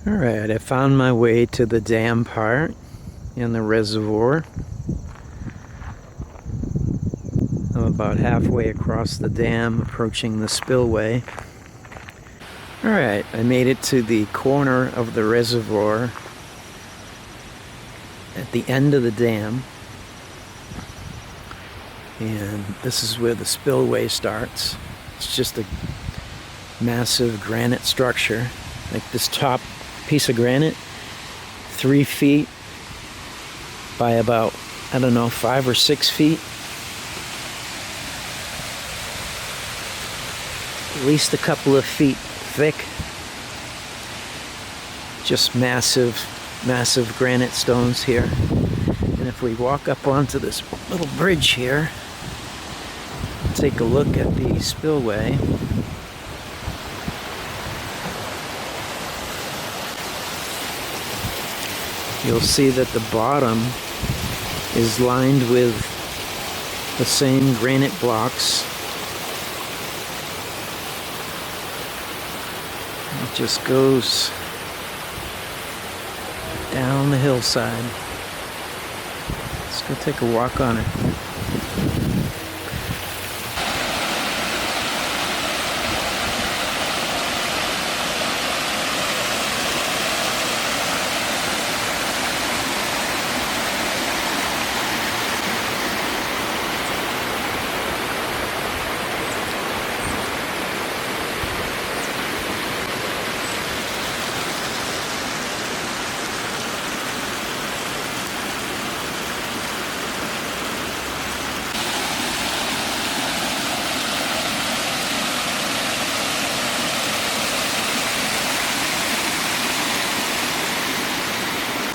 Alright, I found my way to the dam part in the reservoir. I'm about halfway across the dam, approaching the spillway. Alright, I made it to the corner of the reservoir at the end of the dam. And this is where the spillway starts. It's just a massive granite structure. Like this top piece of granite, 3 feet by about, I don't know, 5 or 6 feet. At least a couple of feet thick. Just massive granite stones here. And if we walk up onto this little bridge here, take a look at the spillway. You'll see that the bottom is lined with the same granite blocks. It just goes down the hillside. Let's go take a walk on it.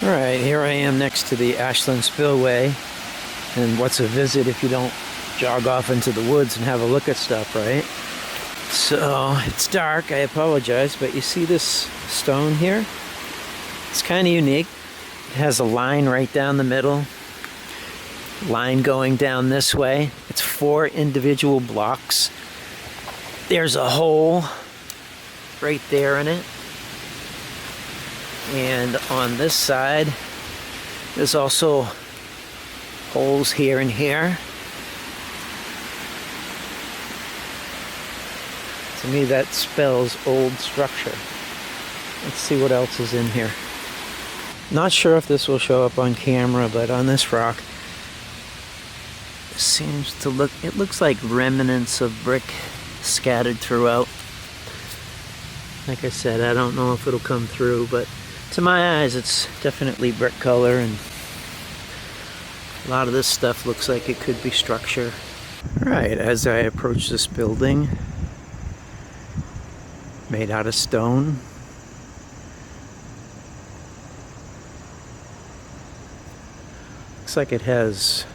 Alright, here I am next to the Ashland spillway, and what's a visit if you don't jog off into the woods and have a look at stuff, right? So, it's dark, I apologize, but you see this stone here? It's kind of unique. It has a line right down the middle, line going down this way. It's 4 individual blocks. There's a hole right there in it. And on this side, there's also holes here and here. To me, that spells old structure. Let's see what else is in here. Not sure if this will show up on camera, but on this rock, it looks like remnants of brick scattered throughout. Like I said, I don't know if it'll come through, but to my eyes, it's definitely brick color, and a lot of this stuff looks like it could be structure. Alright, as I approach this building, made out of stone, looks like it has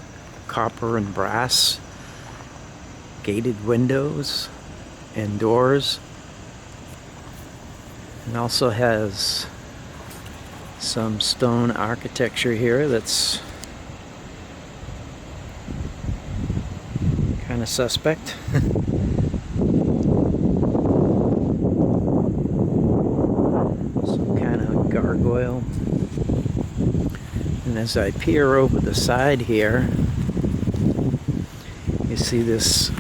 copper and brass gated windows and doors, and also has some stone architecture here that's kind of suspect. Some kind of gargoyle. And as I peer over the side here, you see this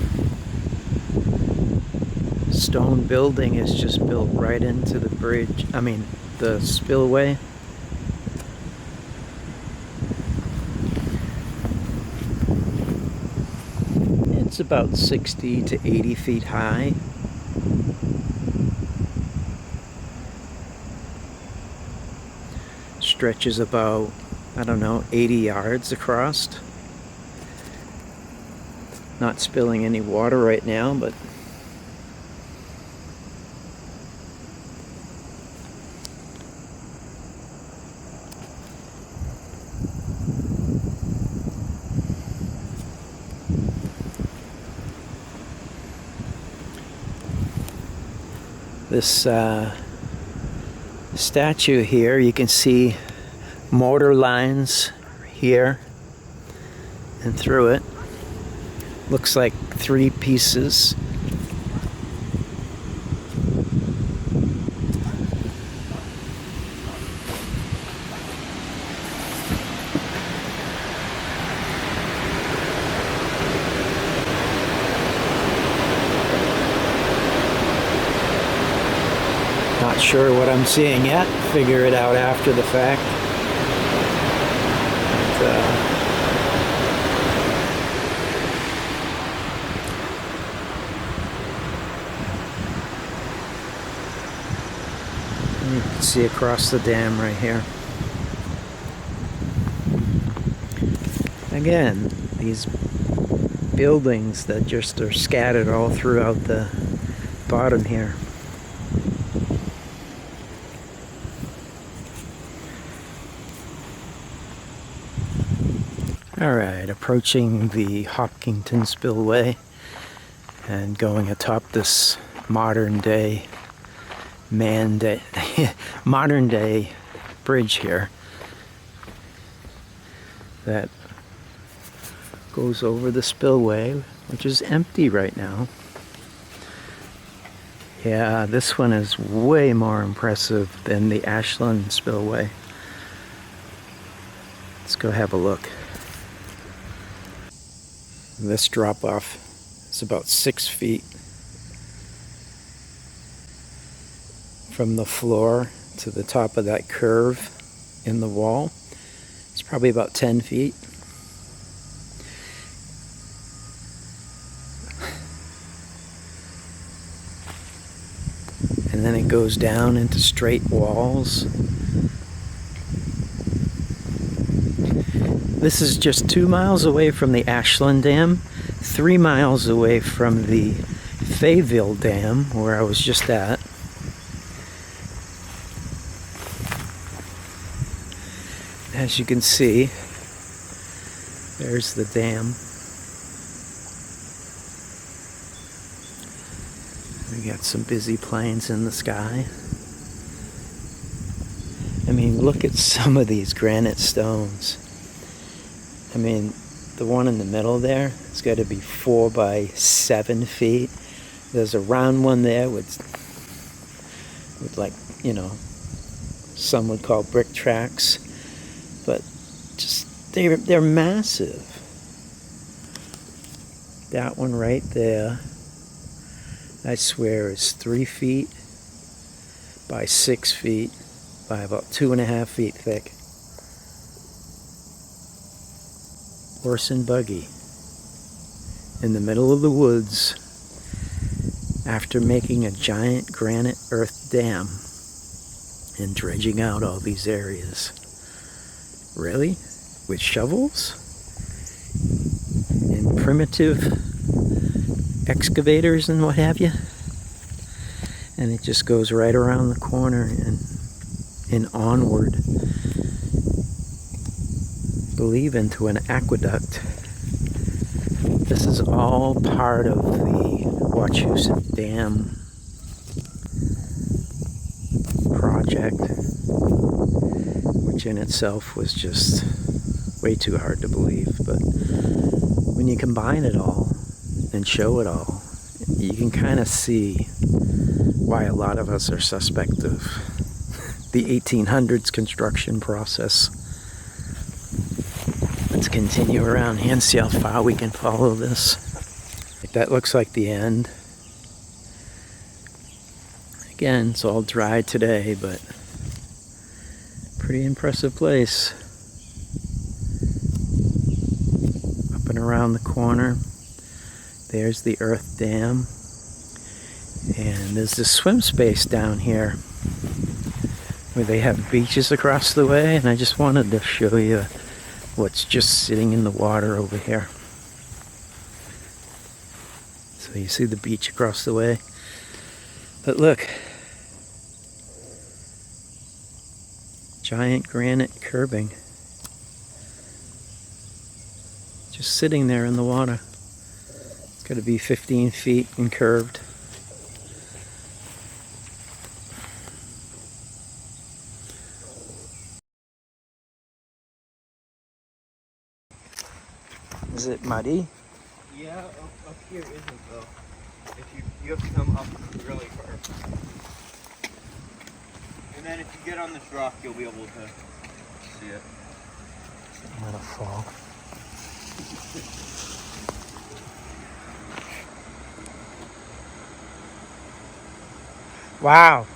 stone building is just built right into the bridge, the spillway. It's about 60 to 80 feet high. Stretches about, I don't know, 80 yards across. Not spilling any water right now, but this statue here, you can see mortar lines here and through it. Looks like 3 pieces. Not sure what I'm seeing yet. Figure it out after the fact. You can see across the dam right here. Again, these buildings that just are scattered all throughout the bottom here. Alright, approaching the Hopkinton spillway and going atop this modern day bridge here that goes over the spillway, which is empty right now. Yeah, this one is way more impressive than the Ashland spillway. Let's go have a look. This drop off is about 6 feet from the floor to the top of that curve in the wall. It's probably about 10 feet. And then it goes down into straight walls. This is just 2 miles away from the Ashland Dam, 3 miles away from the Fayetteville Dam, where I was just at. As you can see, there's the dam. We got some busy planes in the sky. I mean, look at some of these granite stones. I mean, the one in the middle there, it's got to be 4 by 7 feet. There's a round one there with like, you know, some would call brick tracks, but just they're massive. That one right there, I swear, is 3 feet by 6 feet by about 2.5 feet thick. Horse and buggy in the middle of the woods after making a giant granite earth dam and dredging out all these areas. Really? With shovels? And primitive excavators and what have you? And it just goes right around the corner and onward. I believe into an aqueduct. This is all part of the Wachusett Dam project, which in itself was just way too hard to believe. But when you combine it all and show it all, you can kind of see why a lot of us are suspect of the 1800s construction process. Let's continue around here and see how far we can follow this. That looks like the end. Again, it's all dry today, but pretty impressive place. Up and around the corner, there's the Earth Dam. And there's this swim space down here where they have beaches across the way, and I just wanted to show you what's just sitting in the water over here. So you see the beach across the way. But look, giant granite curbing just sitting there in the water. It's got to be 15 feet and curved. Is it muddy? Yeah, up here isn't though. If you have to come up really far. And then if you get on this rock, you'll be able to see it. I'm gonna fall. Wow.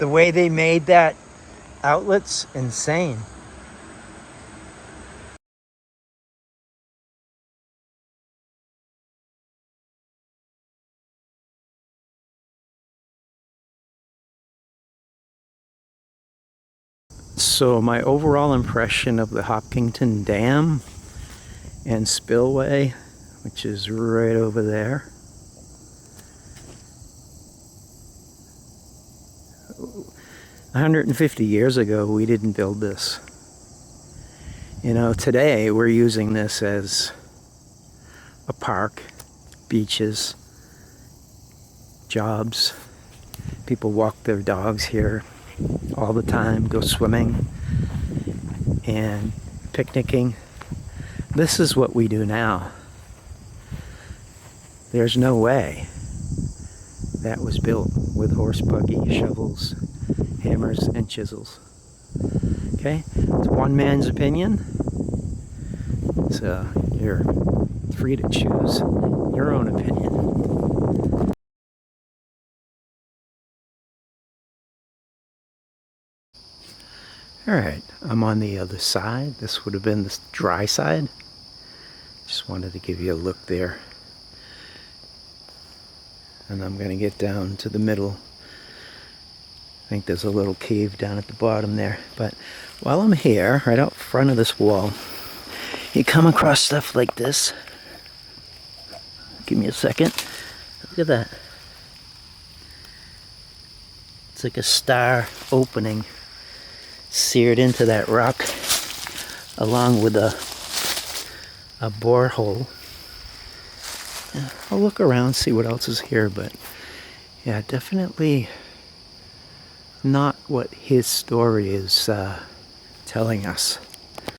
The way they made that outlet's insane. So my overall impression of the Hopkinton Dam and spillway, which is right over there. 150 years ago, we didn't build this. You know, today we're using this as a park, beaches, jobs. People walk their dogs here all the time, go swimming and picnicking. This is what we do now. There's no way that was built with horse buggy, shovels, hammers, and chisels. Okay? It's one man's opinion. So you're free to choose your own opinion. Alright, I'm on the other side. This would have been the dry side. Just wanted to give you a look there. And I'm going to get down to the middle. I think there's a little cave down at the bottom there. But while I'm here, right out front of this wall, you come across stuff like this. Give me a second. Look at that. It's like a star opening seared into that rock along with a borehole. Yeah, I'll look around, see what else is here, but yeah, definitely not what his story is telling us.